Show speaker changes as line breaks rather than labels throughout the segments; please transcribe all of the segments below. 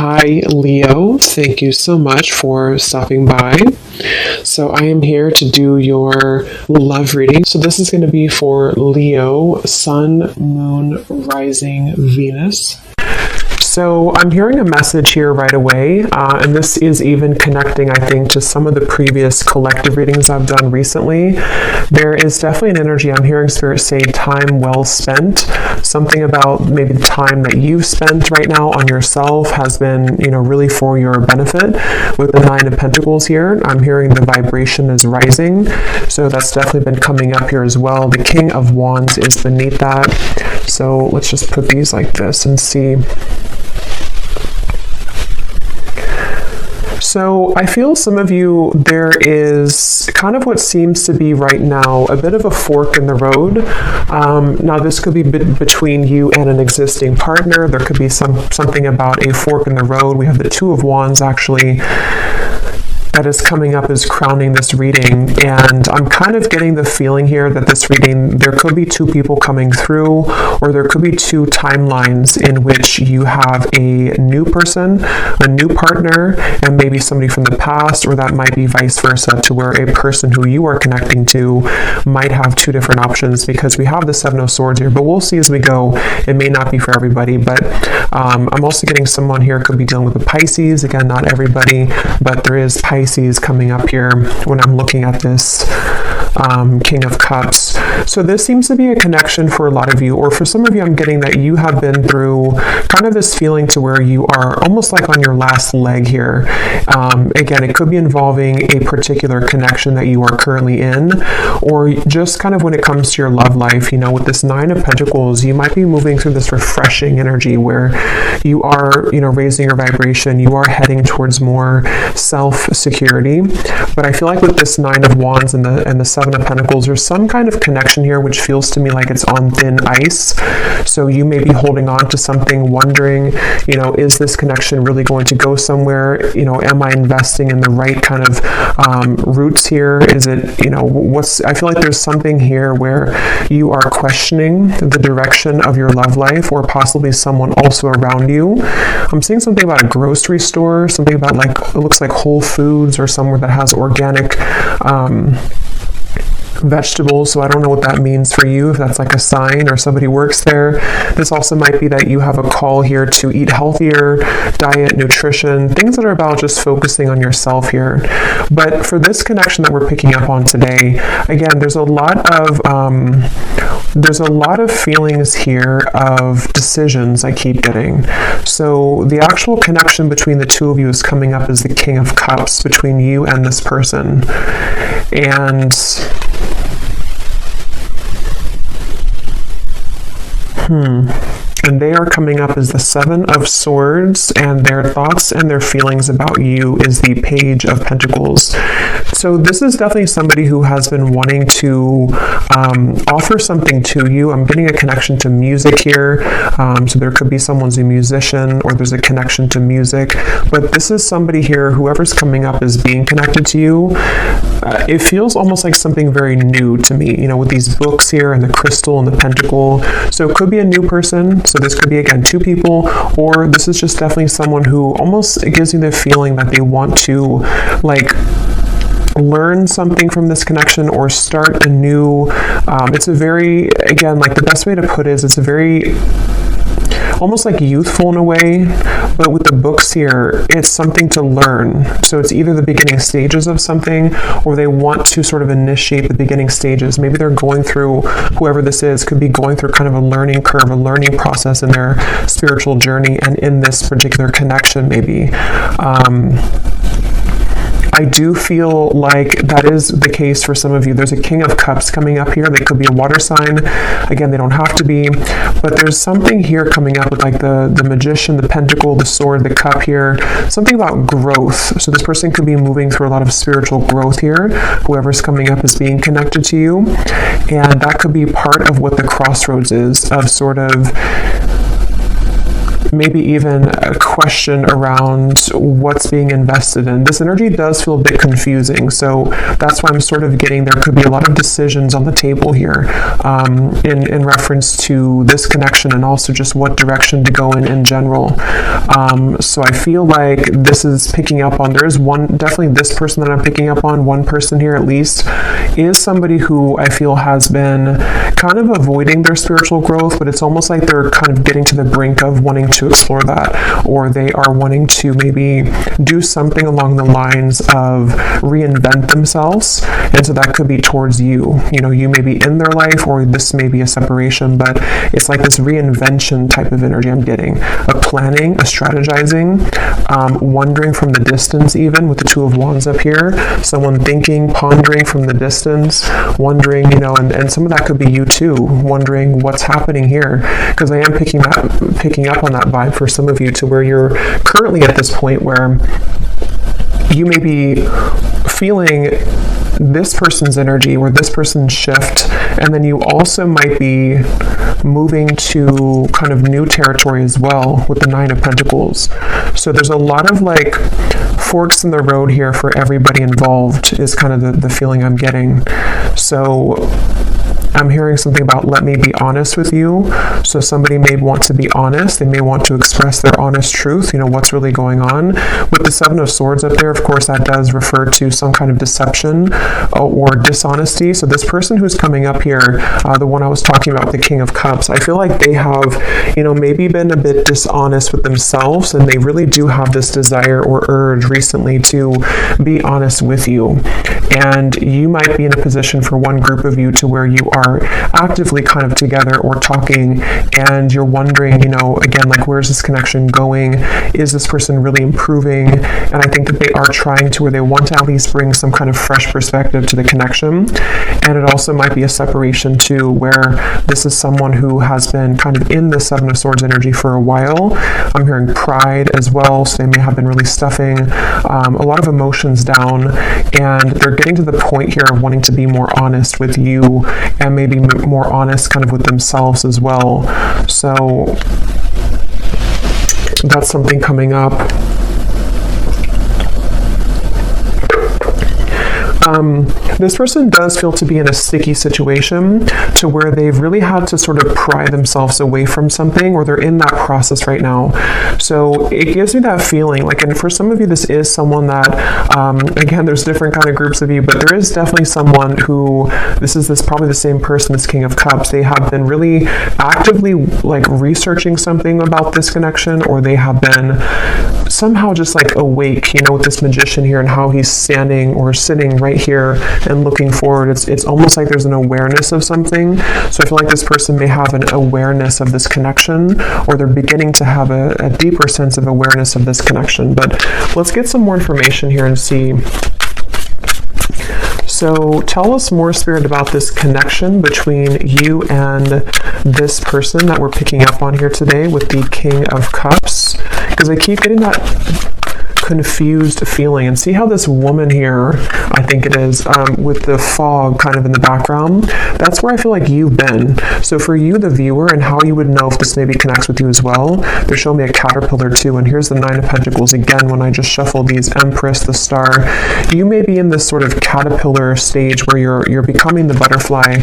Hi, Leo. Thank you so much for stopping by. So I am here to do your love reading. So this is going to be for Leo, Sun, Moon, Rising, Venus. So I'm hearing a message here right away, and this is even connecting, I think, to some of the previous collective readings I've done recently. There is definitely an energy. I'm hearing Spirit say time well spent. Something about maybe the time that you've spent right now on yourself has been, really for your benefit. With the Nine of Pentacles here, I'm hearing the vibration is rising. So that's definitely been coming up here as well. The King of Wands is beneath that. So let's just put these like this and see. So I feel some of you, there is kind of what seems to be right now a bit of a fork in the road. Now this could be between you and an existing partner. There could be something about a fork in the road. We have the Two of Wands actually that is coming up as crowning this reading, and I'm kind of getting the feeling here that this reading, there could be two people coming through, or there could be two timelines in which you have a new person, a new partner, and maybe somebody from the past, or that might be vice versa, to where a person who you are connecting to might have two different options, because we have the Seven of Swords here, but we'll see as we go. It may not be for everybody, but I'm also getting someone here could be dealing with the Pisces. Again, not everybody, but there is Pisces coming up here when I'm looking at this King of Cups. So this seems to be a connection for a lot of you, or for some of you, I'm getting that you have been through kind of this feeling to where you are almost like on your last leg here. Again, it could be involving a particular connection that you are currently in, or just kind of when it comes to your love life, with this Nine of Pentacles, you might be moving through this refreshing energy where you are, raising your vibration, you are heading towards more self-security. But I feel like with this Nine of Wands and the Seven of Pentacles, there's some kind of connection here which feels to me like it's on thin ice. So you may be holding on to something, wondering, is this connection really going to go somewhere? Am I investing in the right kind of roots here? Is it, I feel like there's something here where you are questioning the direction of your love life, or possibly someone also around you. I'm seeing something about a grocery store, something about it looks like Whole Foods, or somewhere that has organic vegetables. So I don't know what that means for you, if that's like a sign or somebody works there. This also might be that you have a call here to eat healthier, diet, nutrition, things that are about just focusing on yourself here. But for this connection that we're picking up on today, again, there's a lot of feelings here of decisions I keep getting. So the actual connection between the two of you is coming up as the King of Cups between you and this person. And they are coming up as the Seven of Swords, and their thoughts and their feelings about you is the Page of Pentacles. So this is definitely somebody who has been wanting to offer something to you. I'm getting a connection to music here. So there could be someone's a musician, or there's a connection to music. But this is somebody here, whoever's coming up as being connected to you. It feels almost like something very new to me, with these books here and the crystal and the pentacle. So it could be a new person. So this could be, again, two people, or this is just definitely someone who almost gives you the feeling that they want to, learn something from this connection, or start a new, it's a very, again, the best way to put it is it's a very, almost like youthful in a way, but with the books here, it's something to learn. So it's either the beginning stages of something, or they want to sort of initiate the beginning stages. Maybe they're going through, whoever this is, could be going through kind of a learning curve, a learning process in their spiritual journey, and in this particular connection, maybe. I do feel like that is the case for some of you. There's a King of Cups coming up here. They could be a water sign. Again, they don't have to be, but there's something here coming up with the Magician, the Pentacle, the Sword, the Cup here. Something about growth. So this person could be moving through a lot of spiritual growth here, whoever's coming up is being connected to you. And that could be part of what the crossroads is, of sort of maybe even question around what's being invested in. This energy does feel a bit confusing, so that's why I'm sort of getting there could be a lot of decisions on the table here in reference to this connection and also just what direction to go in general. So I feel like this is picking up on, there's definitely this person that I'm picking up on, one person here at least, is somebody who I feel has been kind of avoiding their spiritual growth, but it's almost like they're kind of getting to the brink of wanting to explore that, or they are wanting to maybe do something along the lines of reinvent themselves, and so that could be towards you. You know, you may be in their life, or this may be a separation, but it's like this reinvention type of energy I'm getting, a planning, a strategizing, wondering from the distance, even with the Two of Wands up here, someone thinking, pondering from the distance, wondering, you know, and some of that could be you too, wondering what's happening here, because I am picking up on that vibe for some of you, to where you're currently at this point where you may be feeling this person's energy or this person's shift, and then you also might be moving to kind of new territory as well with the Nine of Pentacles. So there's a lot of like forks in the road here for everybody involved, is kind of the feeling I'm getting. So I'm hearing something about let me be honest with you. So somebody may want to be honest. They may want to express their honest truth, you know, what's really going on. With the Seven of Swords up there, of course, that does refer to some kind of deception or dishonesty. So this person who's coming up here, the one I was talking about, the King of Cups, I feel like they have, you know, maybe been a bit dishonest with themselves, and they really do have this desire or urge recently to be honest with you. And you might be in a position for one group of you to where you are actively kind of together or talking, and you're wondering, you know, again, like, where's this connection going? Is this person really improving? And I think that they are trying to, where they want to at least bring some kind of fresh perspective to the connection. And it also might be a separation too, where this is someone who has been kind of in the Seven of Swords energy for a while. I'm hearing pride as well, so they may have been really stuffing a lot of emotions down, and they're getting to the point here of wanting to be more honest with you, and maybe more honest kind of with themselves as well. So that's something coming up. This person does feel to be in a sticky situation, to where they've really had to sort of pry themselves away from something, or they're in that process right now. So it gives me that feeling, like, and for some of you, this is someone that, again, there's different kind of groups of you, but there is definitely someone who, this probably the same person, this King of Cups, they have been really actively like researching something about this connection, or they have been somehow just like awake, you know, with this Magician here and how he's standing or sitting right here and looking forward. It's almost like there's an awareness of something. So I feel like this person may have an awareness of this connection, or they're beginning to have a deeper sense of awareness of this connection. But let's get some more information here and see. So tell us more, Spirit, about this connection between you and this person that we're picking up on here today with the King of Cups, because I keep getting that confused feeling. And see how this woman here, I think it is, with the fog kind of in the background, that's where I feel like you've been. So for you, the viewer, and how you would know if this maybe connects with you as well, they're showing me a caterpillar too, and here's the Nine of Pentacles again. When I just shuffle these, Empress, the Star, you may be in this sort of caterpillar stage where you're becoming the butterfly,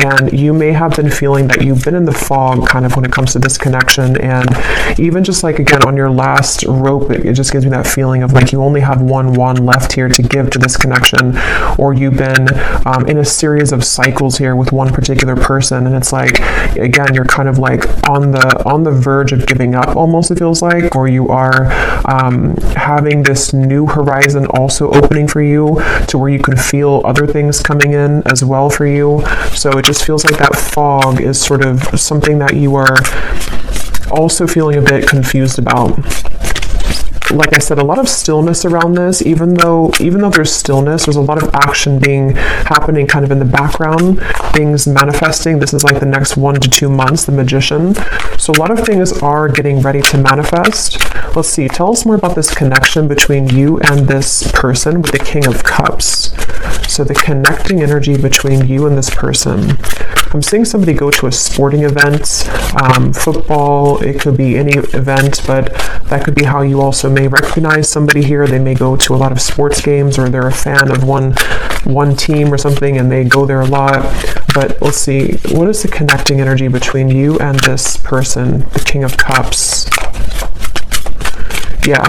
and you may have been feeling that you've been in the fog kind of when it comes to this connection. And even just like, again, on your last rope, it just gives me that feeling of like you only have one wand left here to give to this connection, or you've been in a series of cycles here with one particular person, and it's like, again, you're kind of like on the verge of giving up, almost, it feels like, or you are having this new horizon also opening for you, to where you can feel other things coming in as well for you. So it just feels like that fog is sort of something that you are also feeling a bit confused about. Like I said, a lot of stillness around this. Even though there's stillness, there's a lot of action happening kind of in the background, things manifesting. This is like the next 1 to 2 months, the Magician. So a lot of things are getting ready to manifest. Let's see, tell us more about this connection between you and this person with the King of Cups. So the connecting energy between you and this person. I'm seeing somebody go to a sporting event, football, it could be any event, but that could be how you also may recognize somebody here. They may go to a lot of sports games, or they're a fan of one team or something, and they go there a lot. But let's see, what is the connecting energy between you and this person, the King of Cups? Yeah,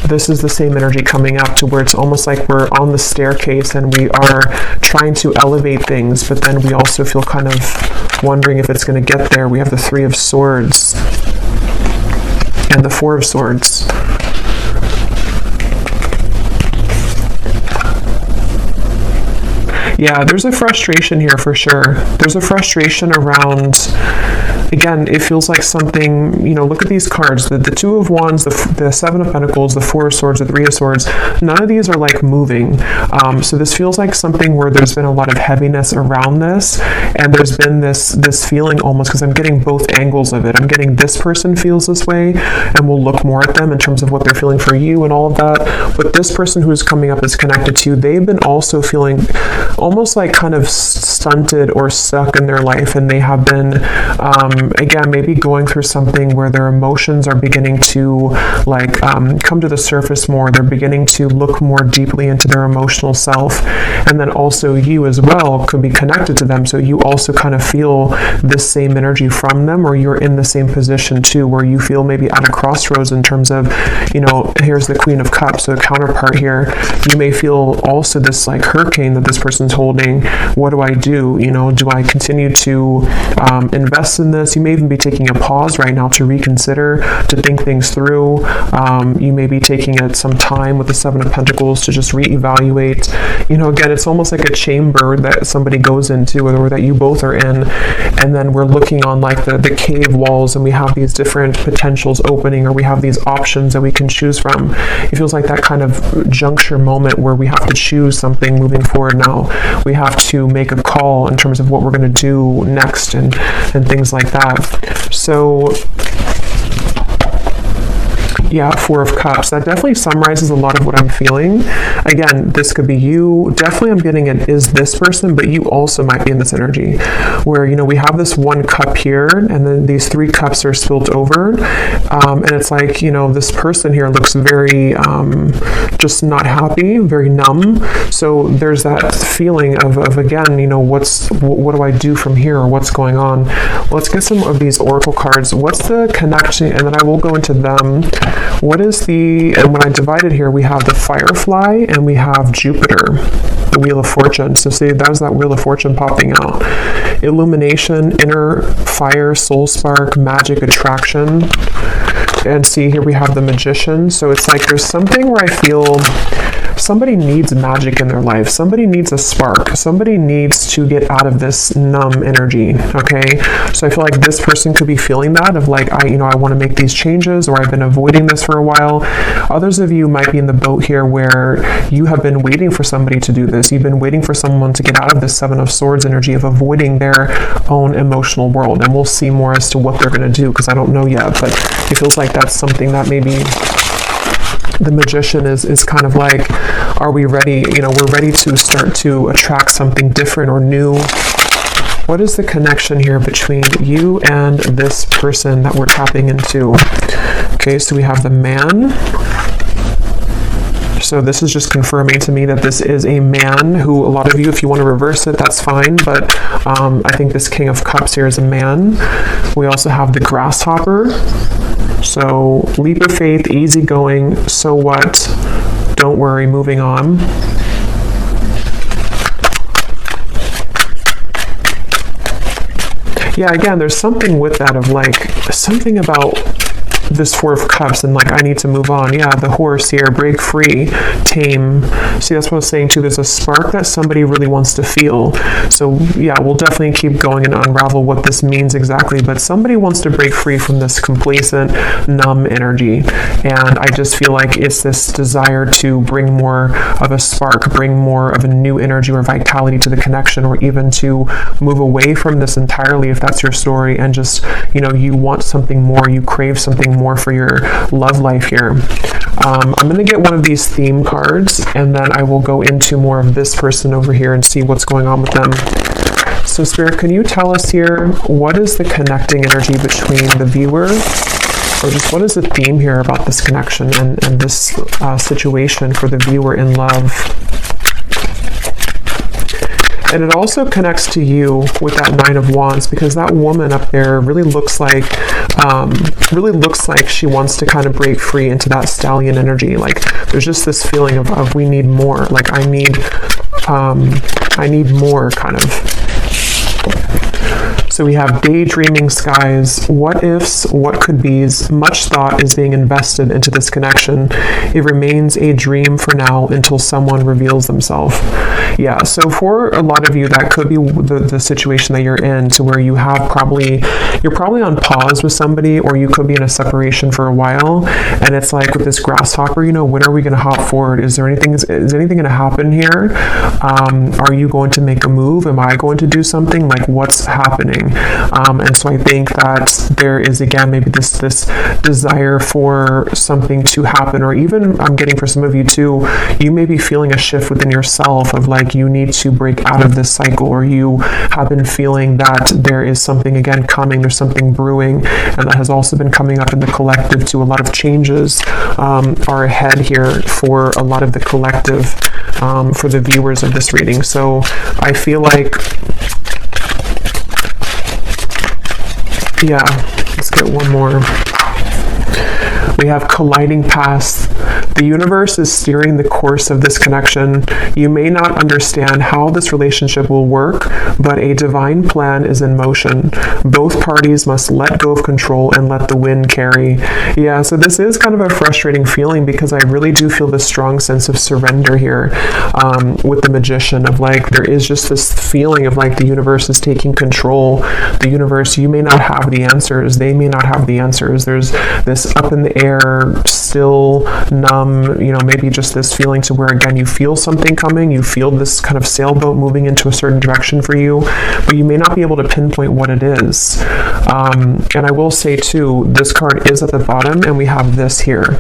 this is the same energy coming up to where it's almost like we're on the staircase and we are trying to elevate things, but then we also feel kind of wondering if it's going to get there. We have the Three of Swords and the Four of Swords. Yeah, there's a frustration here for sure. There's a frustration around, again, it feels like something, look at these cards, the Two of Wands, the Seven of Pentacles, the Four of Swords, the Three of Swords. None of these are like moving. So this feels like something where there's been a lot of heaviness around this, and there's been this feeling almost, because I'm getting both angles of it. I'm getting this person feels this way, and we'll look more at them in terms of what they're feeling for you and all of that. But this person who's coming up is connected to you. They've been also feeling almost like kind of stunted or stuck in their life, and they have been again, maybe going through something where their emotions are beginning to come to the surface more. They're beginning to look more deeply into their emotional self, and then also you as well could be connected to them, so you also kind of feel this same energy from them, or you're in the same position too, where you feel maybe at a crossroads in terms of, here's the Queen of Cups, so the counterpart here, you may feel also this like hurricane that this person's holding. What do I do? Do I continue to invest in this? You may even be taking a pause right now to reconsider, to think things through. You may be taking some time with the Seven of Pentacles to just reevaluate. Again, it's almost like a chamber that somebody goes into, or that you both are in, and then we're looking on like the cave walls, and we have these different potentials opening, or we have these options that we can choose from. It feels like that kind of juncture moment where we have to choose something moving forward now. We have to make a call in terms of what we're going to do next, and things like that. So yeah, Four of Cups. That definitely summarizes a lot of what I'm feeling. Again, this could be you. Definitely I'm getting it is this person, but you also might be in this energy where, we have this one cup here, and then these three cups are spilled over. And it's like, this person here looks very just not happy, very numb. So there's that feeling of again, what do I do from here, or what's going on? Let's get some of these oracle cards. What's the connection? And then I will go into them. What is and when I divide it here, we have the Firefly and we have Jupiter, the Wheel of Fortune. So see, that was that Wheel of Fortune popping out. Illumination, inner fire, soul spark, magic, attraction. And see, here we have the Magician. So it's like there's something where I feel somebody needs magic in their life. Somebody needs a spark. Somebody needs to get out of this numb energy, okay? So I feel like this person could be feeling that of like, I want to make these changes, or I've been avoiding this for a while. Others of you might be in the boat here where you have been waiting for somebody to do this. You've been waiting for someone to get out of this Seven of Swords energy of avoiding their own emotional world. And we'll see more as to what they're going to do, because I don't know yet, but it feels like that's something that maybe the Magician is kind of like, are we ready? We're ready to start to attract something different or new. What is the connection here between you and this person that we're tapping into? Okay, so we have the Man. So this is just confirming to me that this is a man who, a lot of you, if you want to reverse it, that's fine. But I think this King of Cups here is a man. We also have the Grasshopper. So leap of faith, easygoing, so what? Don't worry, moving on. Yeah, again, there's something with that of like, something about this Four of Cups and like, I need to move on. Yeah, the Horse here, break free, tame. See, that's what I was saying too. There's a spark that somebody really wants to feel. So yeah, we'll definitely keep going and unravel what this means exactly, but somebody wants to break free from this complacent, numb energy. And I just feel like it's this desire to bring more of a spark, bring more of a new energy or vitality to the connection, or even to move away from this entirely if that's your story, and just, you want something more, you crave something more for your love life here. I'm going to get one of these theme cards, and then I will go into more of this person over here and see what's going on with them. So Spirit, can you tell us here, what is the connecting energy between the viewer, or just what is the theme here about this connection and this situation for the viewer in love? And it also connects to you with that Nine of Wands, because that woman up there really looks like she wants to kind of break free into that stallion energy. Like there's just this feeling of we need more. Like I need more kind of. So we have daydreaming skies, what ifs, what could be's, much thought is being invested into this connection. It remains a dream for now until someone reveals themselves. Yeah, so for a lot of you, that could be the situation that you're in, to where you have you're probably on pause with somebody, or you could be in a separation for a while, and it's like with this grasshopper, when are we going to hop forward? Is anything going to happen here? Are you going to make a move? Am I going to do something? Like what's happening? And so I think that there is, again, maybe this desire for something to happen, or even I'm getting for some of you too, you may be feeling a shift within yourself of like you need to break out of this cycle, or you have been feeling that there is something again coming, there's something brewing, and that has also been coming up in the collective too. A lot of changes are ahead here for a lot of the collective, for the viewers of this reading. So I feel like, yeah, let's get one more. We have colliding paths. The universe is steering the course of this connection. You may not understand how this relationship will work, but a divine plan is in motion. Both parties must let go of control and let the wind carry. Yeah, so this is kind of a frustrating feeling, because I really do feel this strong sense of surrender here with the Magician, of like there is just this feeling of like the universe is taking control. The universe, you may not have the answers, they may not have the answers. There's this up in the air, still, numb, maybe just this feeling to where, again, you feel something coming, you feel this kind of sailboat moving into a certain direction for you, but you may not be able to pinpoint what it is. And I will say too, this card is at the bottom, and we have this here.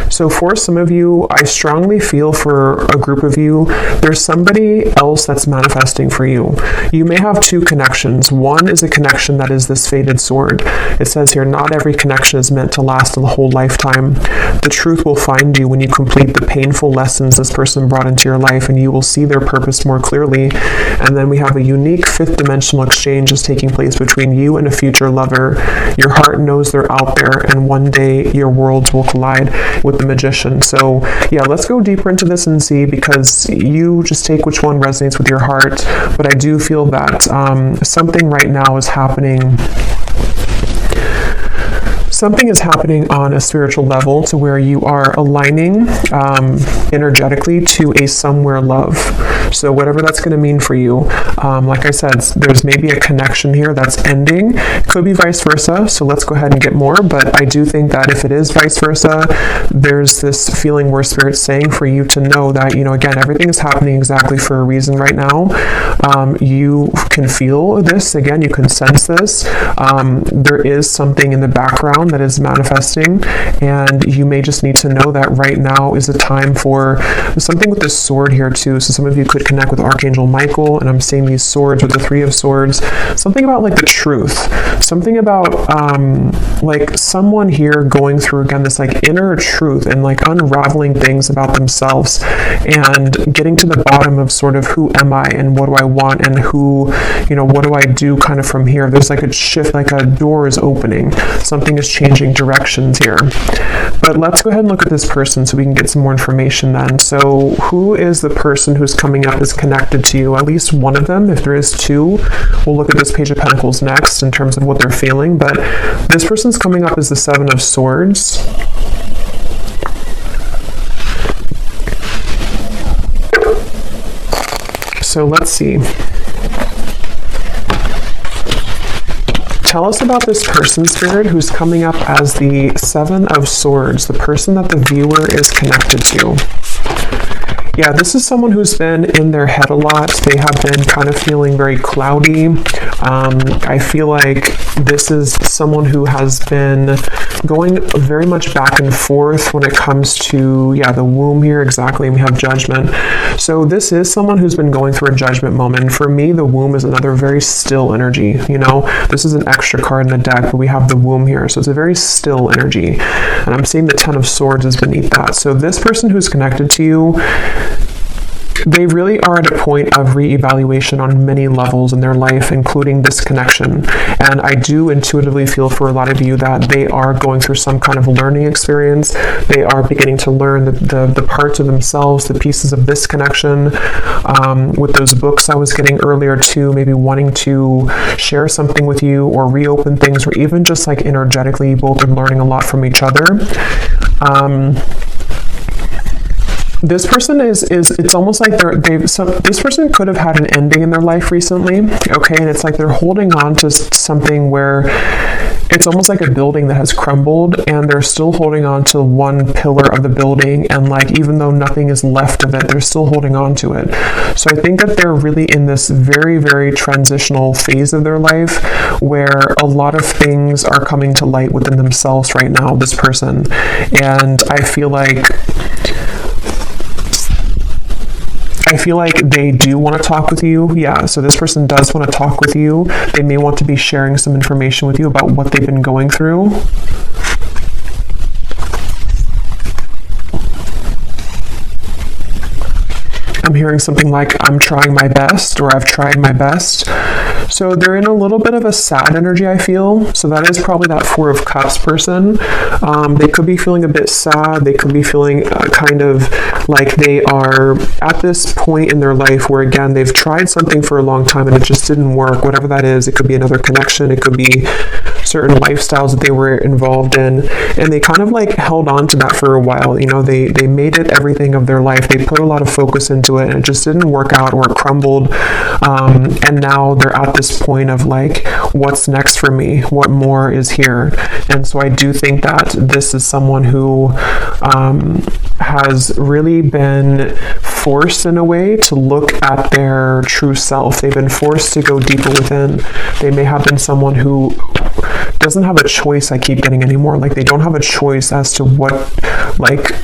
So for some of you, I strongly feel for a group of you, there's somebody else that's manifesting for you. You may have two connections. One is a connection that is this fated sword. It says here, not every connection is meant to last a whole lifetime. The truth will find you when you complete the painful lessons this person brought into your life, and you will see their purpose more clearly. And then we have a unique fifth dimensional exchange is taking place between you and a future lover. Your heart knows they're out there, and one day your worlds will collide with the Magician. So yeah, let's go deeper into this and see, because you just take which one resonates with your heart. But I do feel that something right now is happening. Something is happening on a spiritual level to where you are aligning energetically to a somewhere love. So whatever that's going to mean for you, like I said, there's maybe a connection here that's ending. Could be vice versa. So let's go ahead and get more. But I do think that if it is vice versa, there's this feeling where Spirit's saying for you to know that, again, everything is happening exactly for a reason right now. You can feel this. Again, you can sense this. There is something in the background that is manifesting, and you may just need to know that right now is a time for something with this sword here too. So some of you could connect with Archangel Michael, and I'm seeing these swords with the Three of Swords. Something about like the truth, something about like someone here going through, again, this like inner truth and like unraveling things about themselves and getting to the bottom of sort of who am I and what do I want and who, what do I do kind of from here. There's like a shift, like a door is opening, something is changing directions here. But let's go ahead and look at this person so we can get some more information then. So who is the person who's coming up as connected to you? At least one of them. If there is two, we'll look at this Page of Pentacles next in terms of what they're feeling. But this person's coming up as the Seven of Swords. So let's see. Tell us about this person, Spirit, who's coming up as the Seven of Swords, the person that the viewer is connected to. Yeah, this is someone who's been in their head a lot. They have been kind of feeling very cloudy. I feel like this is someone who has been going very much back and forth when it comes to, the womb here, exactly. We have judgment. So this is someone who's been going through a judgment moment. For me, the womb is another very still energy. This is an extra card in the deck, but we have the womb here. So it's a very still energy. And I'm seeing the Ten of Swords is beneath that. So this person who's connected to you, they really are at a point of reevaluation on many levels in their life, including this connection. And I do intuitively feel for a lot of you that they are going through some kind of learning experience. They are beginning to learn the parts of themselves, the pieces of this connection. With those books I was getting earlier too, maybe wanting to share something with you or reopen things, or even just like energetically, you both are learning a lot from each other. This person it's almost like this person could have had an ending in their life recently, okay? And it's like they're holding on to something where it's almost like a building that has crumbled, and they're still holding on to one pillar of the building, and like, even though nothing is left of it, they're still holding on to it. So I think that they're really in this very, very transitional phase of their life where a lot of things are coming to light within themselves right now, this person. And I feel like they do want to talk with you. Yeah, so this person does want to talk with you. They may want to be sharing some information with you about what they've been going through. I'm hearing something like, I'm trying my best, or I've tried my best. So they're in a little bit of a sad energy, I feel. So that is probably that Four of Cups person. They could be feeling a bit sad. They could be feeling kind of like they are at this point in their life where, again, they've tried something for a long time and it just didn't work, whatever that is. It could be another connection. It could be certain lifestyles that they were involved in. And they kind of like held on to that for a while. They made it everything of their life. They put a lot of focus into it and it just didn't work out, or it crumbled. And now they're at this point of like, what's next for me? What more is here? And so I do think that this is someone who has really been forced in a way to look at their true self. They've been forced to go deeper within. They may have been someone who doesn't have a choice, I keep getting anymore. Like, they don't have a choice as to what, like,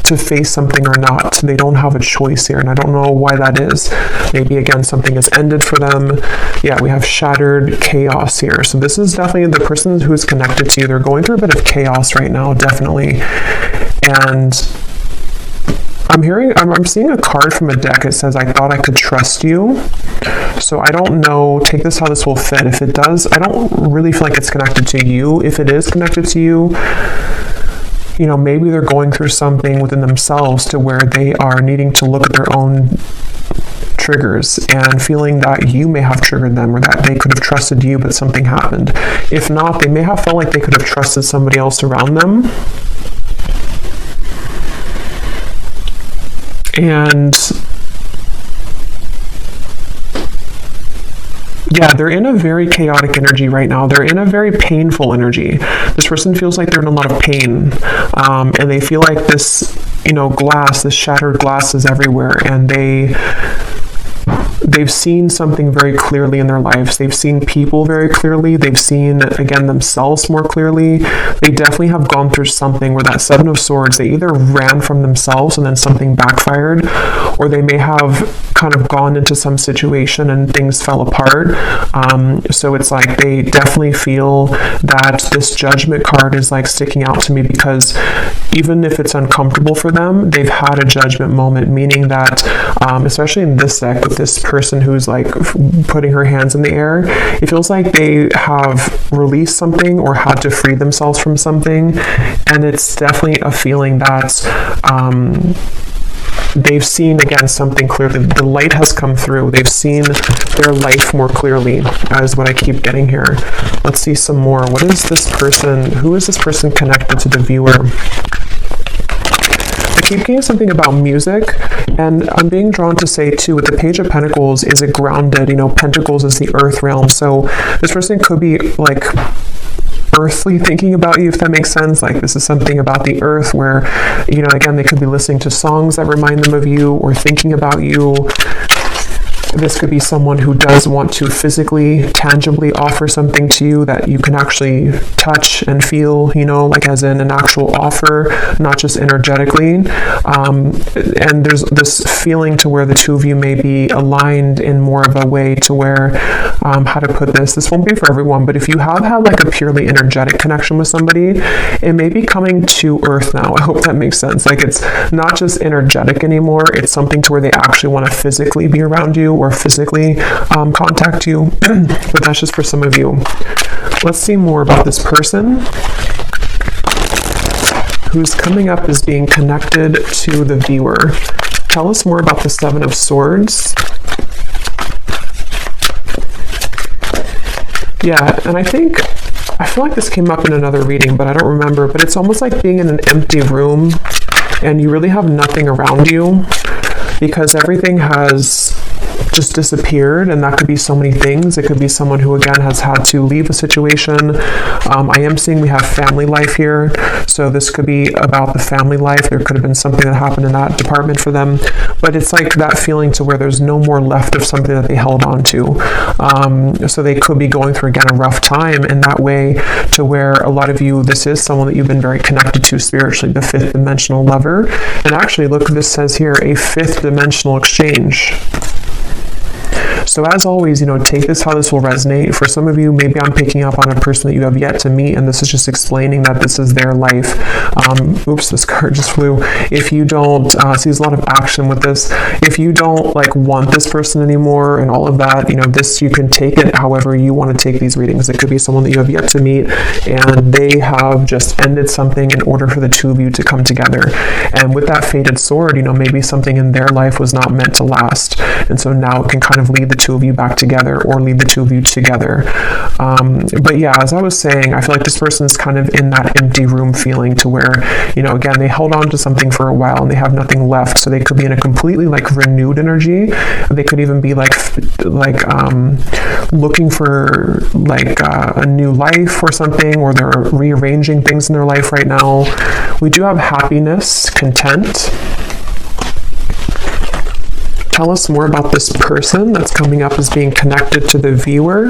to face something or not. They don't have a choice here, and I don't know why that is. Maybe, again, something has ended for them. Yeah, we have shattered chaos here. So this is definitely the person who's connected to you. They're going through a bit of chaos right now, definitely. And I'm seeing a card from a deck. It says, I thought I could trust you. So I don't know, take this how this will fit. If it does, I don't really feel like it's connected to you. If it is connected to you, maybe they're going through something within themselves to where they are needing to look at their own triggers and feeling that you may have triggered them, or that they could have trusted you, but something happened. If not, they may have felt like they could have trusted somebody else around them. And yeah, they're in a very chaotic energy right now. They're in a very painful energy. This person feels like they're in a lot of pain. And they feel like this, glass, this shattered glass is everywhere. And they've seen something very clearly in their lives. They've seen people very clearly. They've seen, again, themselves more clearly. They definitely have gone through something where that Seven of Swords, they either ran from themselves and then something backfired, or they may have kind of gone into some situation and things fell apart. So it's like they definitely feel that this Judgment card is like sticking out to me, because even if it's uncomfortable for them, they've had a judgment moment, meaning that, especially in this deck with this person who's like putting her hands in the air, it feels like they have released something or had to free themselves from something. And it's definitely a feeling that they've seen, again, something clearly. The light has come through. They've seen their life more clearly, is what I keep getting here. Let's see some more. What is this person? Who is this person connected to the viewer? I keep getting something about music, and I'm being drawn to say too, with the Page of Pentacles, is it grounded? Pentacles is the earth realm, so this person could be like earthly thinking about you, if that makes sense. Like this is something about the earth where, again, they could be listening to songs that remind them of you or thinking about you. This could be someone who does want to physically, tangibly offer something to you that you can actually touch and feel, like as in an actual offer, not just energetically. And there's this feeling to where the two of you may be aligned in more of a way to where, how to put this won't be for everyone, but if you have had like a purely energetic connection with somebody, it may be coming to earth now. I hope that makes sense. Like it's not just energetic anymore. It's something to where they actually want to physically be around you or physically contact you, but that's just for some of you. Let's see more about this person who's coming up as being connected to the viewer. Tell us more about the Seven of Swords. Yeah, and I feel like this came up in another reading, but I don't remember, but it's almost like being in an empty room and you really have nothing around you because everything has just disappeared, and that could be so many things. It could be someone who again has had to leave a situation. I am seeing we have family life here, so this could be about the family life. There could have been something that happened in that department for them, but it's like that feeling to where there's no more left of something that they held on to. So they could be going through again a rough time in that way, to where a lot of you, this is someone that you've been very connected to spiritually, the fifth dimensional lover. And actually, look, this says here, a fifth dimensional exchange. So as always, take this how this will resonate. For some of you, maybe I'm picking up on a person that you have yet to meet, and this is just explaining that this is their life. Oops, this card just flew. If you don't, see there's a lot of action with this. If you don't want this person anymore and all of that, this, you can take it however you want to take these readings. It could be someone that you have yet to meet, and they have just ended something in order for the two of you to come together. And with that fated sword, maybe something in their life was not meant to last. And so now it can kind of lead the two of you back together or lead the two of you together. But yeah, as I was saying, I feel like this person is kind of in that empty room feeling to where, again, they held on to something for a while and they have nothing left. So they could be in a completely renewed energy. They could even be looking for a new life or something, or they're rearranging things in their life right now. We do have happiness, content. Tell us more about this person that's coming up as being connected to the viewer.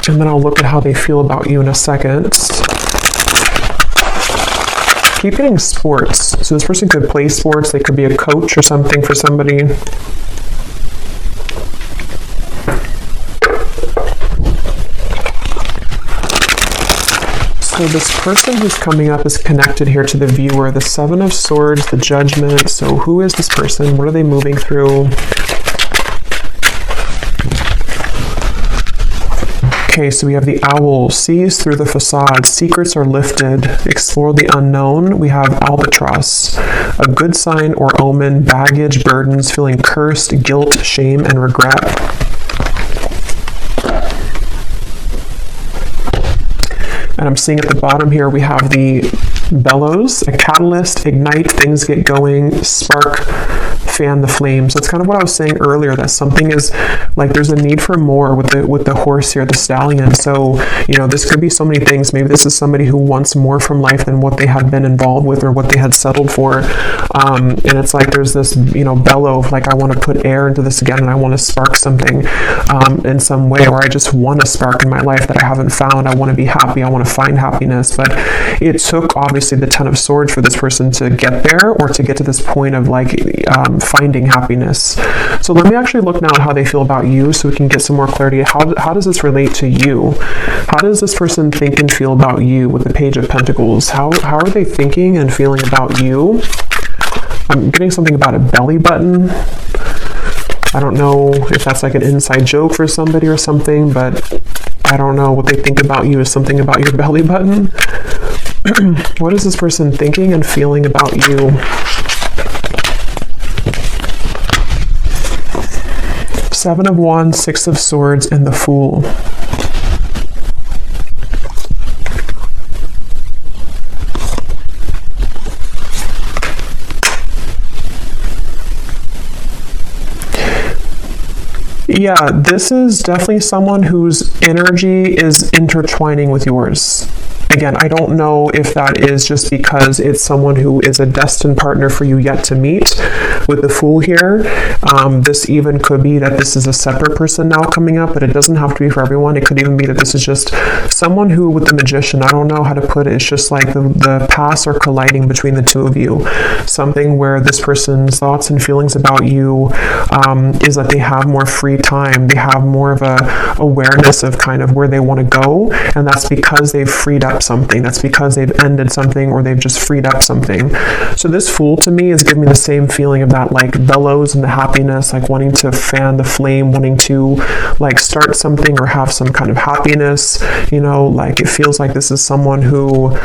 And then I'll look at how they feel about you in a second. Keep getting sports. So this person could play sports. They could be a coach or something for somebody. So this person who's coming up is connected here to the viewer, the Seven of Swords, the Judgment. So who is this person? What are they moving through? Okay, so we have the Owl, sees through the facade, secrets are lifted, explore the unknown. We have Albatross, a good sign or omen, baggage, burdens, feeling cursed, guilt, shame, and regret. And I'm seeing at the bottom here, we have the bellows, a catalyst, ignite, things get going, spark, fan the flames. That's kind of what I was saying earlier, that something is there's a need for more with the horse here, the stallion. So, this could be so many things. Maybe this is somebody who wants more from life than what they had been involved with or what they had settled for. And it's there's this, bellow of I want to put air into this again and I want to spark something in some way, or I just want a spark in my life that I haven't found. I want to be happy. I want to find happiness. But it took obviously the Ten of Swords for this person to get there, or to get to this point of finding happiness. So let me actually look now at how they feel about you, so we can get some more clarity. How does this relate to you? How does this person think and feel about you with the Page of Pentacles? How are they thinking and feeling about you? I'm getting something about a belly button. I don't know if that's an inside joke for somebody or something, but I don't know. What they think about you is something about your belly button. What is this person thinking and feeling about you? Seven of Wands, Six of Swords, and the Fool. Yeah, this is definitely someone whose energy is intertwining with yours. Again, I don't know if that is just because it's someone who is a destined partner for you yet to meet with the Fool here. This even could be that this is a separate person now coming up, but it doesn't have to be for everyone. It could even be that this is just someone who, with the Magician, I don't know how to put it, it's just like the paths are colliding between the two of you. Something where this person's thoughts and feelings about you is that they have more free time. They have more of a awareness of kind of where they want to go, and that's because they've freed up something. That's because they've ended something, or they've just freed up something. So this Fool to me is giving me the same feeling of that like bellows and the happiness, like wanting to fan the flame, wanting to like start something or have some kind of happiness, you know, like it feels like this is someone who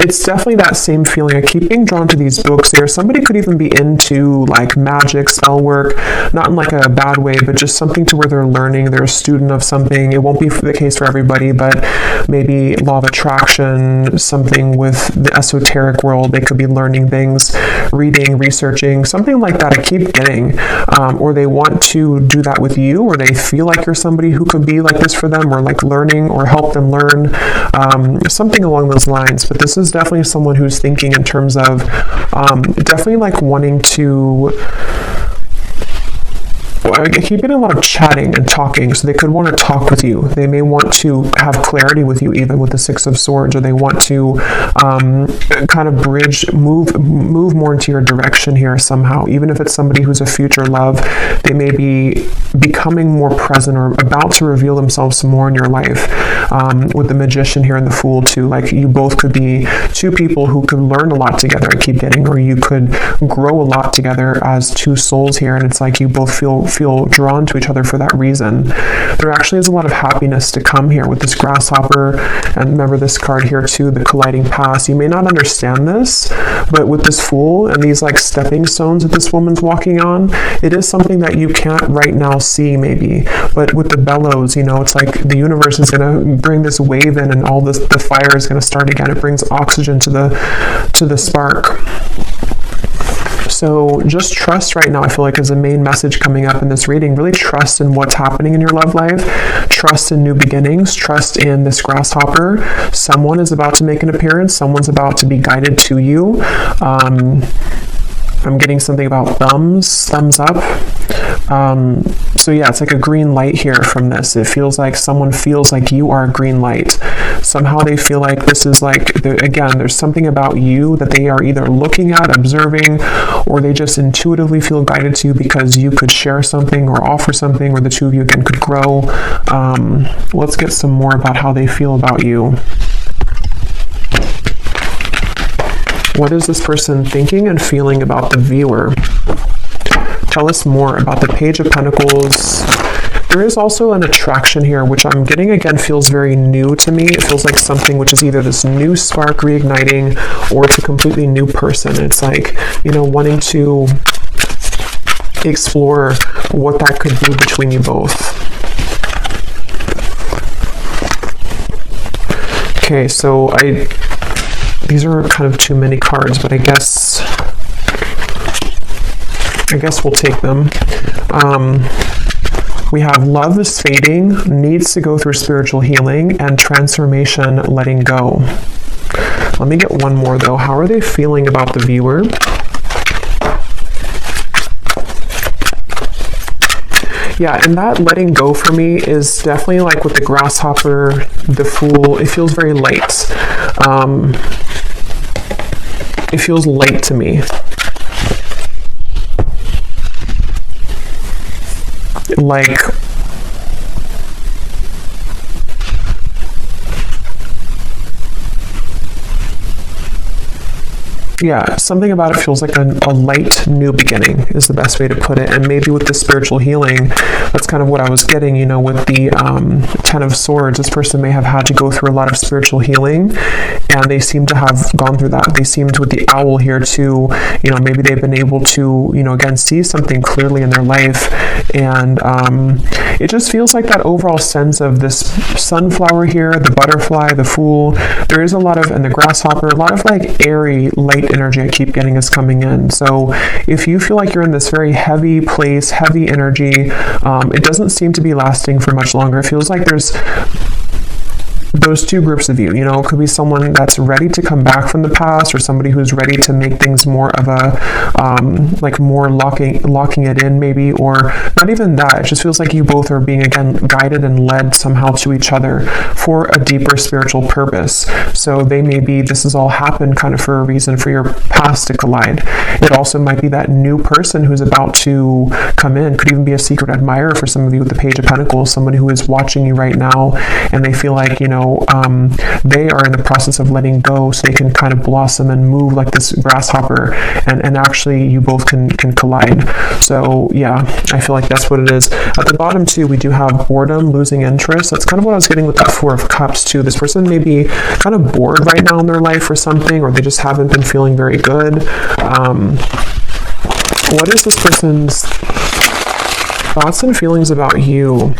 it's definitely that same feeling. I keep being drawn to these books here. Somebody could even be into like magic, spell work, not in like a bad way, but just something to where they're learning, they're a student of something. It won't be the case for everybody, but maybe law of attraction, something with the esoteric world. They could be learning things, reading, researching, something like that. I keep getting, or they want to do that with you, or they feel like you're somebody who could be like this for them, or like learning or help them learn, something along those lines. But this is definitely someone who's thinking in terms of definitely like wanting to, I keep getting a lot of chatting and talking, so they could want to talk with you. They may want to have clarity with you, even with the Six of Swords, or they want to kind of move more into your direction here somehow. Even if it's somebody who's a future love, they may be becoming more present or about to reveal themselves some more in your life. With the Magician here and the Fool too, like you both could be two people who could learn a lot together, I keep getting, or you could grow a lot together as two souls here, and it's like you both feel drawn to each other for that reason. There actually is a lot of happiness to come here with this Grasshopper, and remember this card here too, the colliding paths. You may not understand this, but with this Fool and these like stepping stones that this woman's walking on, it is something that you can't right now see maybe, but with the bellows, you know, it's like the universe is going to bring this wave in, and all this, the fire is going to start again. It brings oxygen to the spark. So just trust right now, I feel like, is the main message coming up in this reading. Really trust in what's happening in your love life. Trust in new beginnings. Trust in this Grasshopper. Someone is about to make an appearance. Someone's about to be guided to you. I'm getting something about thumbs up. So yeah, it's like a green light here from this. It feels like someone feels like you are a green light. Somehow they feel like this is like, again, there's something about you that they are either looking at, observing, or they just intuitively feel guided to you because you could share something or offer something, or the two of you again could grow. Let's get some more about how they feel about you. What is this person thinking and feeling about the viewer? Tell us more about the Page of Pentacles. There is also an attraction here, which I'm getting, again, feels very new to me. It feels like something which is either this new spark reigniting, or it's a completely new person. It's like, you know, wanting to explore what that could be between you both. Okay, so these are kind of too many cards, but I guess we'll take them. We have love is fading, needs to go through spiritual healing, and transformation, letting go. Let me get one more though. How are they feeling about the viewer? Yeah, and that letting go for me is definitely like with the Grasshopper, the Fool, it feels very light. It feels light to me. Like, yeah, something about it feels like a light new beginning is the best way to put it. And maybe with the spiritual healing, that's kind of what I was getting, you know, with the Ten of Swords. This person may have had to go through a lot of spiritual healing, and they seem to have gone through that. They seemed with the Owl here to, you know, maybe they've been able to, you know, again, see something clearly in their life. And it just feels like that overall sense of this sunflower here, the butterfly, the Fool. There is a lot of, and the Grasshopper, a lot of like airy, light energy I keep getting is coming in. So if you feel like you're in this very heavy place, heavy energy, it doesn't seem to be lasting for much longer. It feels like there's those two groups of you. It could be someone that's ready to come back from the past, or somebody who's ready to make things more of a like more locking it in, maybe, or not even that. It just feels like you both are being, again, guided and led somehow to each other for a deeper spiritual purpose. So this has all happened kind of for a reason, for your past to collide. It also might be that new person who's about to come in. Could even be a secret admirer for some of you with the Page of Pentacles, somebody who is watching you right now, and they feel like, they are in the process of letting go so they can kind of blossom and move like this grasshopper, and actually you both can collide. So yeah, I feel like that's what it is. At the bottom too, we do have boredom, losing interest. That's kind of what I was getting with that Four of Cups too. This person may be kind of bored right now in their life or something, or they just haven't been feeling very good. What is this person's thoughts and feelings about you?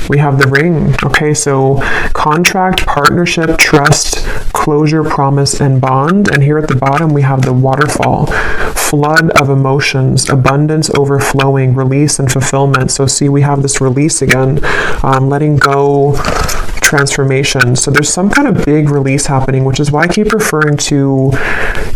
We have the Ring. Okay, so contract, partnership, trust, closure, promise, and bond. And here at the bottom, we have the Waterfall. Flood of emotions, abundance, overflowing, release, and fulfillment. So see, we have this release again, letting go, transformation. So there's some kind of big release happening, which is why I keep referring to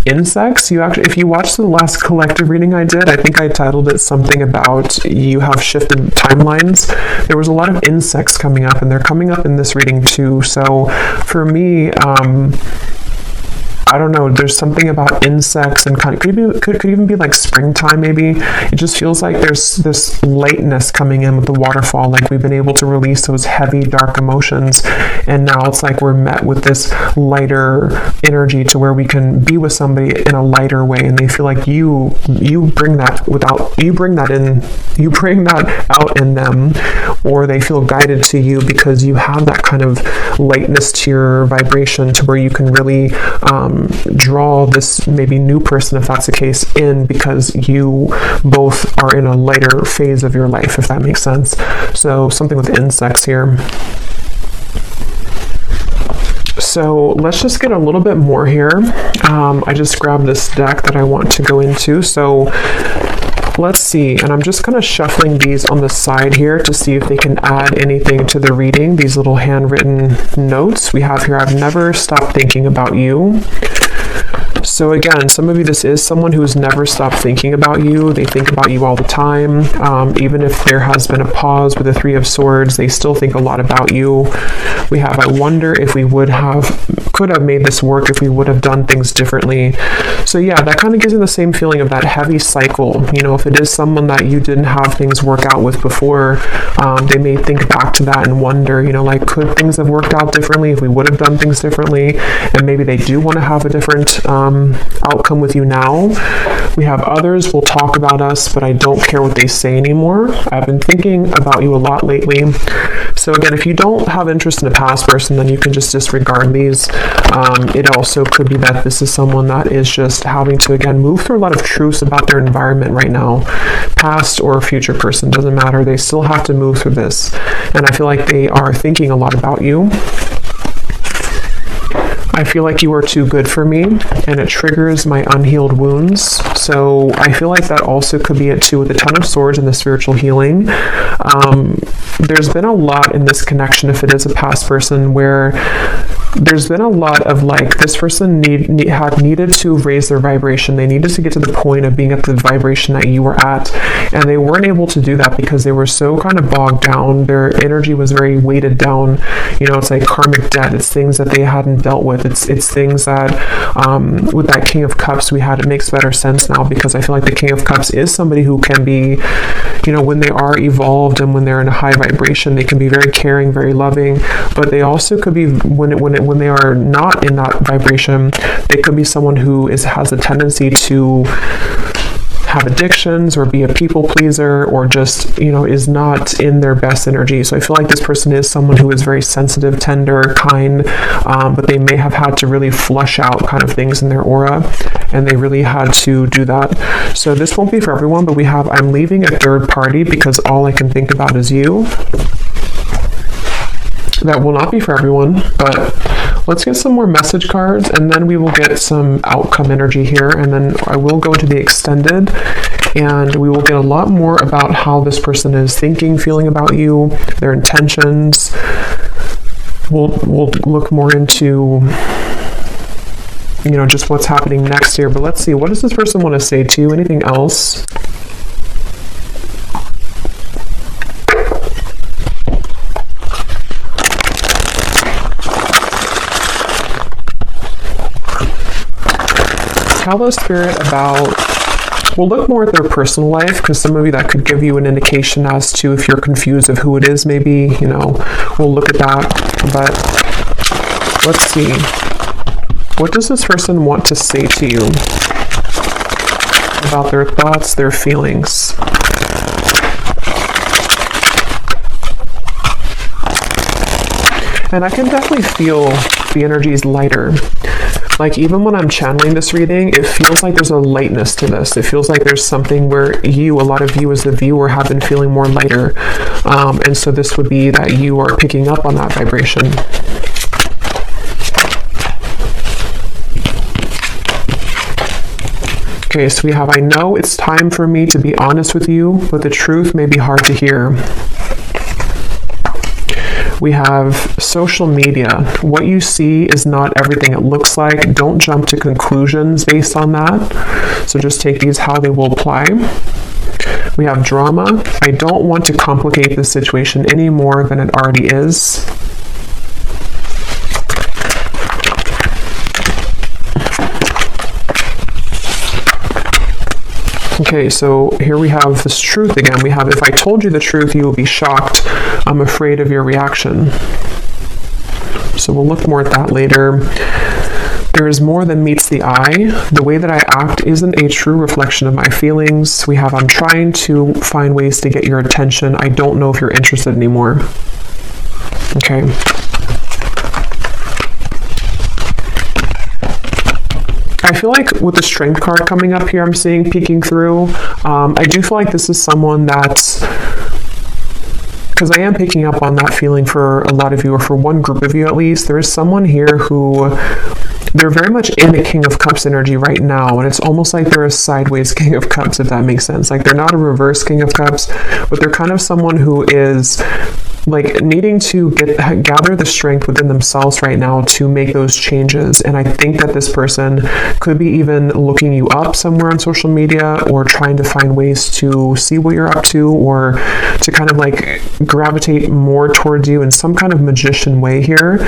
insects. If you watched the last collective reading I did, I think I titled it something about you have shifted timelines. There was a lot of insects coming up, and they're coming up in this reading too. So for me, I don't know, there's something about insects, and kind of could even be like springtime maybe. It just feels like there's this lightness coming in with the waterfall, like we've been able to release those heavy, dark emotions, and now it's like we're met with this lighter energy to where we can be with somebody in a lighter way, and they feel like you bring that out in them, or they feel guided to you because you have that kind of lightness to your vibration, to where you can really draw this maybe new person, if that's the case, in, because you both are in a lighter phase of your life, if that makes sense. So something with insects here. So let's just get a little bit more here. I just grabbed this deck that I want to go into. So let's see, and I'm just kind of shuffling these on the side here to see if they can add anything to the reading. These little handwritten notes we have here. I've never stopped thinking about you. So again, some of you, this is someone who's never stopped thinking about you. They think about you all the time. Even if there has been a pause with the Three of Swords, they still think a lot about you. We have, I wonder if we could have made this work if we would have done things differently. So yeah, that kind of gives you the same feeling of that heavy cycle. If it is someone that you didn't have things work out with before, they may think back to that and wonder, like, could things have worked out differently if we would have done things differently? And maybe they do want to have a different outcome with you now. We have others will talk about us, but I don't care what they say anymore. I've been thinking about you a lot lately. So again, if you don't have interest in a past person, then you can just disregard these. It also could be that this is someone that is just having to, again, move through a lot of truths about their environment right now. Past or future person, doesn't matter. They still have to move through this. And I feel like they are thinking a lot about you. I feel like you are too good for me, and it triggers my unhealed wounds. So I feel like that also could be it too, with the Ten of Swords and the spiritual healing. There's been a lot in this connection, if it is a past person, where there's been a lot of like, this person had needed to raise their vibration. They needed to get to the point of being at the vibration that you were at, and they weren't able to do that because they were so kind of bogged down. Their energy was very weighted down. It's like karmic debt. It's things that they hadn't dealt with. It's things that with that King of Cups it makes better sense now, because I feel like the King of Cups is somebody who can be, when they are evolved and when they're in a high vibration, they can be very caring, very loving, but they also could be, when they are not in that vibration, they could be someone who has a tendency to have addictions or be a people pleaser, or just, is not in their best energy. So I feel like this person is someone who is very sensitive, tender, kind, but they may have had to really flush out kind of things in their aura, and they really had to do that. So this won't be for everyone, but we have, I'm leaving a third party because all I can think about is you. That will not be for everyone, but Let's get some more message cards, and then we will get some outcome energy here, and then I will go to the extended, and we will get a lot more about how this person is thinking, feeling about you, their intentions. We'll look more into, you know, just what's happening next here. But let's see, what does this person want to say to you? Anything else? Tell the Spirit about, we'll look more at their personal life, because some of you, that could give you an indication as to if you're confused of who it is, maybe, you know, we'll look at that. But let's see. What does this person want to say to you about their thoughts, their feelings? And I can definitely feel the energy is lighter. Like, even when I'm channeling this reading, it feels like there's a lightness to this. It feels like there's something where you, a lot of you as the viewer, have been feeling more lighter. And so this would be that you are picking up on that vibration. Okay, so we have, I know it's time for me to be honest with you, but the truth may be hard to hear. We have social media. What you see is not everything it looks like. Don't jump to conclusions based on that. So just take these how they will apply. We have drama. I don't want to complicate the situation any more than it already is. Okay, so here we have this truth again. We have, if I told you the truth, you will be shocked. I'm afraid of your reaction. So we'll look more at that later. There is more than meets the eye. The way that I act isn't a true reflection of my feelings. We have, I'm trying to find ways to get your attention. I don't know if you're interested anymore. Okay. I feel like with the Strength card coming up here, I'm seeing peeking through. I do feel like this is someone that's, because I am picking up on that feeling for a lot of you, or for one group of you at least. There is someone here who, they're very much in a King of Cups energy right now, and it's almost like they're a sideways King of Cups, if that makes sense. Like, they're not a reverse King of Cups, but they're kind of someone who is like needing to gather the strength within themselves right now to make those changes. And I think that this person could be even looking you up somewhere on social media, or trying to find ways to see what you're up to, or to kind of like gravitate more towards you in some kind of magician way here.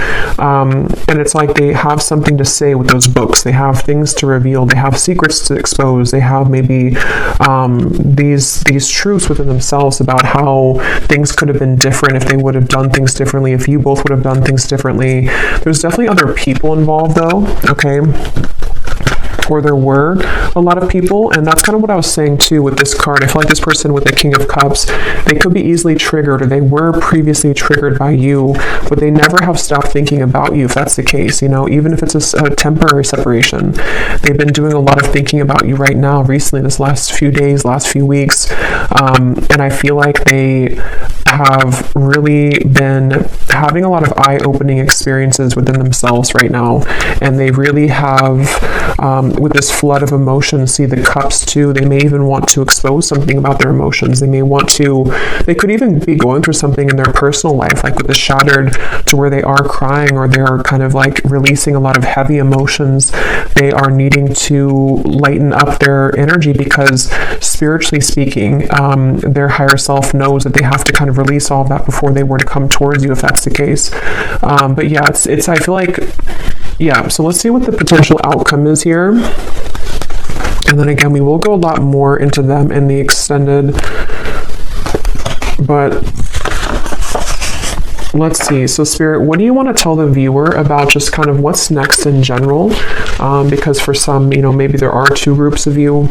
And it's like they have something to say with those books. They have things to reveal. They have secrets to expose. They have maybe these truths within themselves about how things could have been different if they would have done things differently, if you both would have done things differently. There's definitely other people involved though, okay? Or there were a lot of people, and that's kind of what I was saying too with this card. I feel like this person with the King of Cups, they could be easily triggered, or they were previously triggered by you, but they never have stopped thinking about you, if that's the case, you know, even if it's a temporary separation. They've been doing a lot of thinking about you right now, recently, this last few days, last few weeks, and I feel like they have really been having a lot of eye-opening experiences within themselves right now, and they really have, with this flood of emotions, see the cups too, they may even want to expose something about their emotions. They may want to, they could even be going through something in their personal life, like with the shattered, to where they are crying, or they're kind of like releasing a lot of heavy emotions. They are needing to lighten up their energy, because spiritually speaking, their higher self knows that they have to kind of release all of that before they were to come towards you, if that's the case. But yeah, it's I feel like, yeah, so let's see what the potential outcome is here. And then again, we will go a lot more into them in the extended, but let's see. So Spirit, what do you want to tell the viewer about just kind of what's next in general? Because for some, you know, maybe there are two groups of you.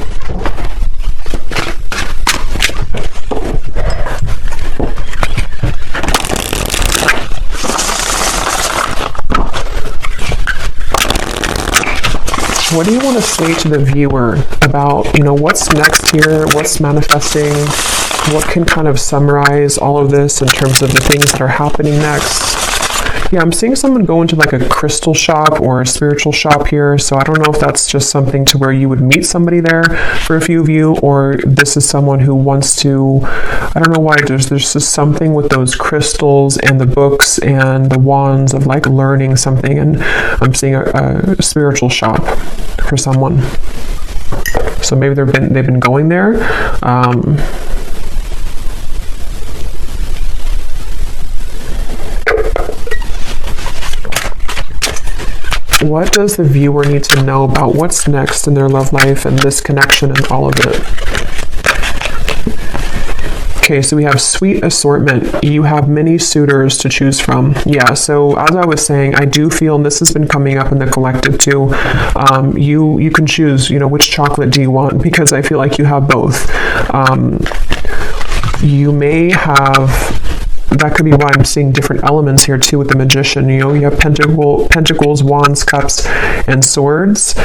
What do you want to say to the viewer about, you know, what's next here, what's manifesting, what can kind of summarize all of this in terms of the things that are happening next? Yeah, I'm seeing someone go into like a crystal shop or a spiritual shop here. So I don't know if that's just something to where you would meet somebody there for a few of you, or this is someone who wants to, I don't know why, there's just something with those crystals and the books and the wands of like learning something. And I'm seeing a spiritual shop for someone. So maybe they've been going there. What does the viewer need to know about what's next in their love life and this connection and all of it? Okay, so we have sweet assortment. You have many suitors to choose from. Yeah, so as I was saying, I do feel, and this has been coming up in the collective too, you can choose, which chocolate do you want, because I feel like you have both. You may have, that could be why I'm seeing different elements here too with the magician. You have pentacles, wands, cups, and swords.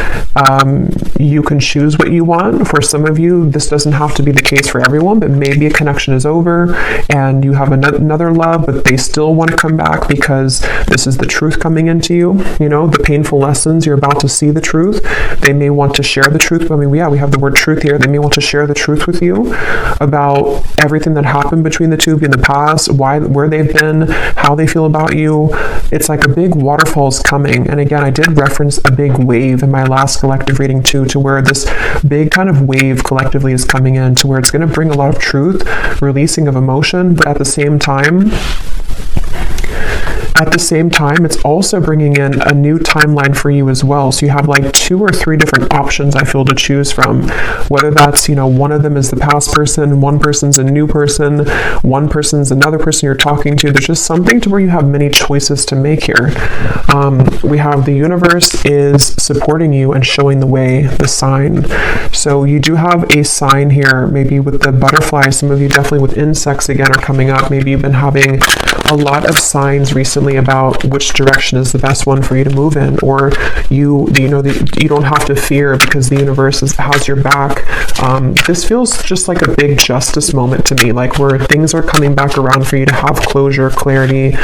You can choose what you want. For some of you, this doesn't have to be the case for everyone, but maybe a connection is over and you have another love, but they still want to come back because this is the truth coming into you. The painful lessons, you're about to see the truth. They may want to share the truth. We have the word truth here. They may want to share the truth with you about everything that happened between the two of you in the past, where they've been, how they feel about you. It's like a big waterfall is coming. And again, I did reference a big wave in my last collective reading too, to where this big kind of wave collectively is coming in, to where it's going to bring a lot of truth, releasing of emotion, but at the same time, it's also bringing in a new timeline for you as well. So you have like 2 or 3 different options, I feel, to choose from. Whether that's, one of them is the past person, one person's a new person, one person's another person you're talking to. There's just something to where you have many choices to make here. We have the universe is supporting you and showing the way, the sign. So you do have a sign here, maybe with the butterfly. Some of you definitely with insects again are coming up. Maybe you've been having a lot of signs recently about which direction is the best one for you to move in, or you don't have to fear because the universe has your back. This feels just like a big justice moment to me, like where things are coming back around for you to have closure, clarity.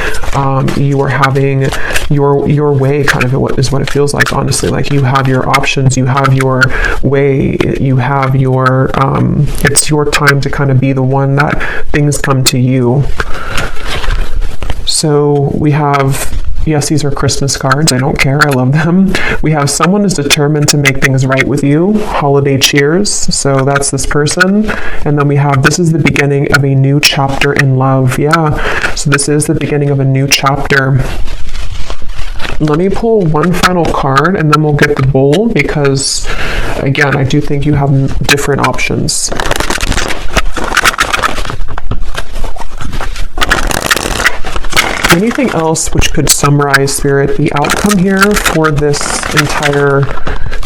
You are having your way, kind of is what it feels like, honestly. Like you have your options, you have your way, you have your it's your time to kind of be the one that things come to you. So we have, yes, these are Christmas cards. I don't care. I love them. We have someone is determined to make things right with you. Holiday cheers. So that's this person. And then we have, this is the beginning of a new chapter in love. Yeah. So this is the beginning of a new chapter. Let me pull one final card and then we'll get the bowl, because again, I do think you have different options. Anything else which could summarize, Spirit, the outcome here for this entire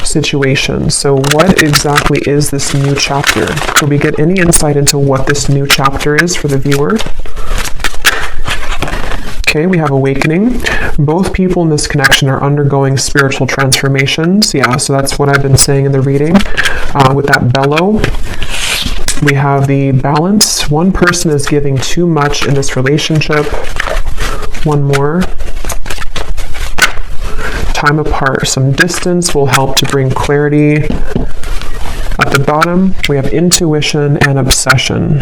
situation? So what exactly is this new chapter? Could we get any insight into what this new chapter is for the viewer? Okay, we have awakening. Both people in this connection are undergoing spiritual transformations. Yeah, so that's what I've been saying in the reading. With that bellow, we have the balance. One person is giving too much in this relationship. One more. Time apart. Some distance will help to bring clarity. At the bottom, we have intuition and obsession.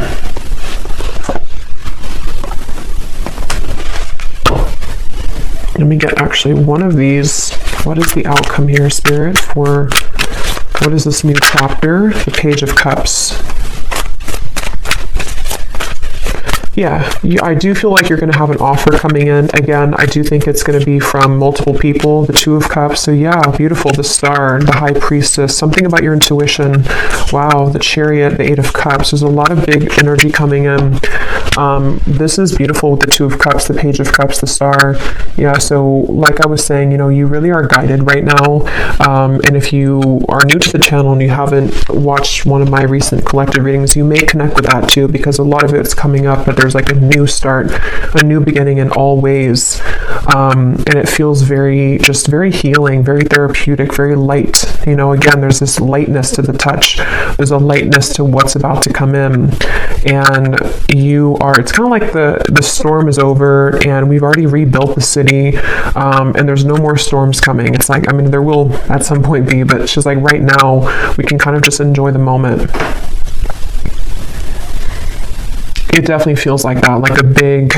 Let me get actually one of these. What is the outcome here, Spirit, for what is this new chapter? The Page of Cups. Yeah, I do feel like you're going to have an offer coming in. Again, I do think it's going to be from multiple people. The Two of Cups. So yeah, beautiful. The Star, the High Priestess, something about your intuition. Wow, the Chariot, the Eight of Cups. There's a lot of big energy coming in. This is beautiful with the Two of Cups, the Page of Cups, the Star. Yeah, so like I was saying, you really are guided right now. And if you are new to the channel and you haven't watched one of my recent collective readings, you may connect with that too, because a lot of it's coming up, but there's there's like a new start, a new beginning in all ways. And it feels very healing, very therapeutic, very light. Again, there's this lightness to the touch. There's a lightness to what's about to come in. And it's kind of like the storm is over and we've already rebuilt the city, and there's no more storms coming. It's like, there will at some point be, but it's just like right now, we can kind of just enjoy the moment. It definitely feels like that, like a big,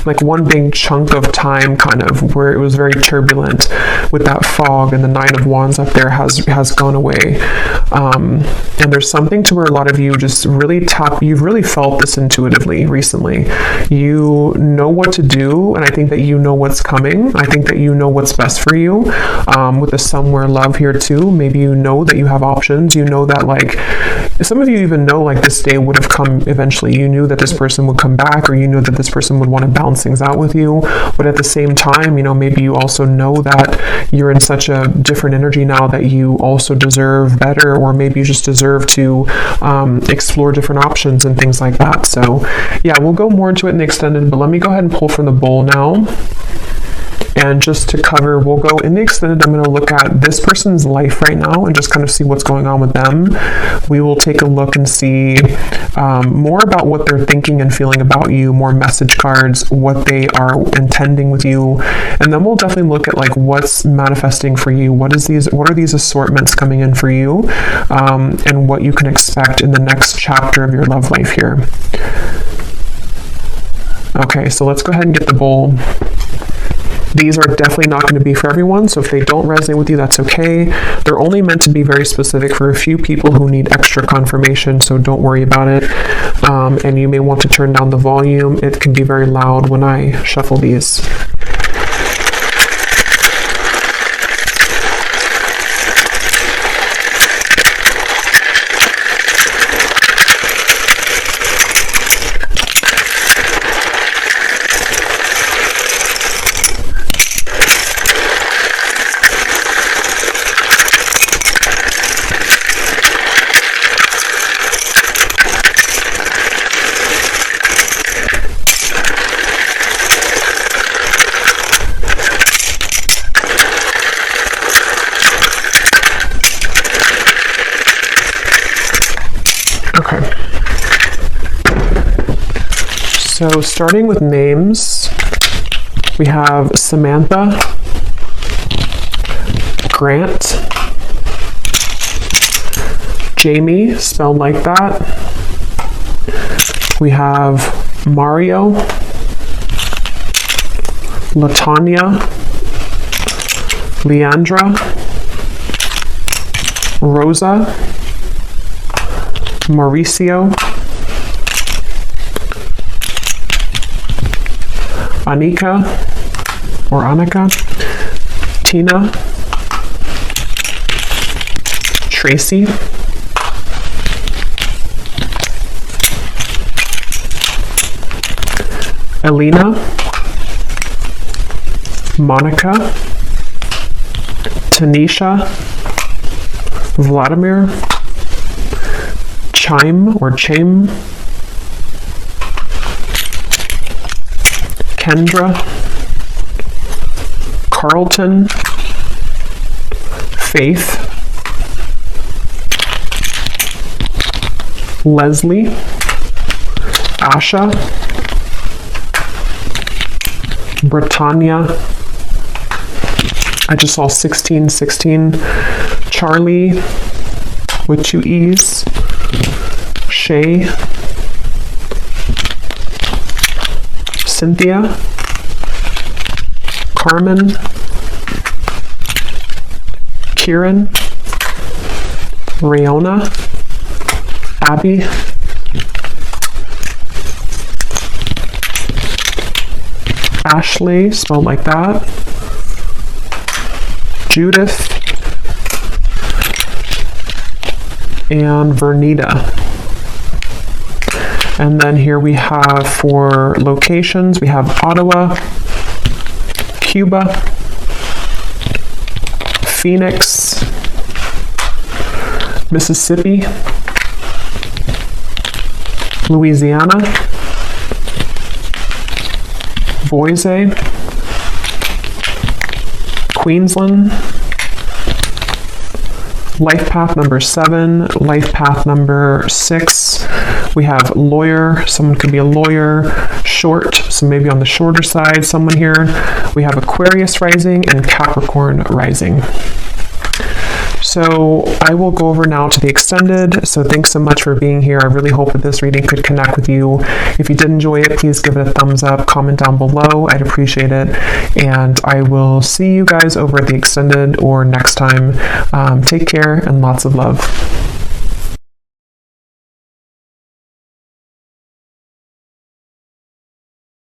like one big chunk of time kind of where it was very turbulent with that fog, and the Nine of Wands up there has gone away. And there's something to where a lot of you just really you've really felt this intuitively recently. You know what to do, and I think that you know what's coming. I think that you know what's best for you. With the somewhere love here too, maybe you know that you have options. You know that, like, some of you even know, like, this day would have come eventually. You knew that this person would come back, or you knew that this person would want to balance things out with you. But at the same time, maybe you also know that you're in such a different energy now that you also deserve better, or maybe you just deserve to explore different options and things like that. So yeah, we'll go more into it in the extended, but let me go ahead and pull from the bowl now. And just to cover, we'll go in the extended, I'm going to look at this person's life right now and just kind of see what's going on with them. We will take a look and see more about what they're thinking and feeling about you, more message cards, what they are intending with you. And then we'll definitely look at, like, what's manifesting for you. What are these assortments coming in for you? And what you can expect in the next chapter of your love life here. Okay, so let's go ahead and get the bowl. These are definitely not going to be for everyone, so if they don't resonate with you, that's okay. They're only meant to be very specific for a few people who need extra confirmation, so don't worry about it. And you may want to turn down the volume. It can be very loud when I shuffle these. So starting with names, we have Samantha, Grant, Jamie, spelled like that. We have Mario, Latanya, Leandra, Rosa, Mauricio, Anika, Tina, Tracy, Elena, Monica, Tanisha, Vladimir, Chaim, Kendra, Carlton, Faith, Leslie, Asha, Britannia, I just saw 1616, Charlie with 2 E's, Shay, Cynthia, Carmen, Kieran, Rayona, Abby, Ashley, spelled like that, Judith, and Vernita. And then here we have for locations, we have Ottawa, Cuba, Phoenix, Mississippi, Louisiana, Boise, Queensland, life path number 7, life path number 6. We have lawyer, someone could be a lawyer, short, so maybe on the shorter side, someone here. We have Aquarius rising and Capricorn rising. So I will go over now to the extended. So thanks so much for being here. I really hope that this reading could connect with you. If you did enjoy it, please give it a thumbs up, comment down below. I'd appreciate it. And I will see you guys over at the extended or next time. Take care and lots of love.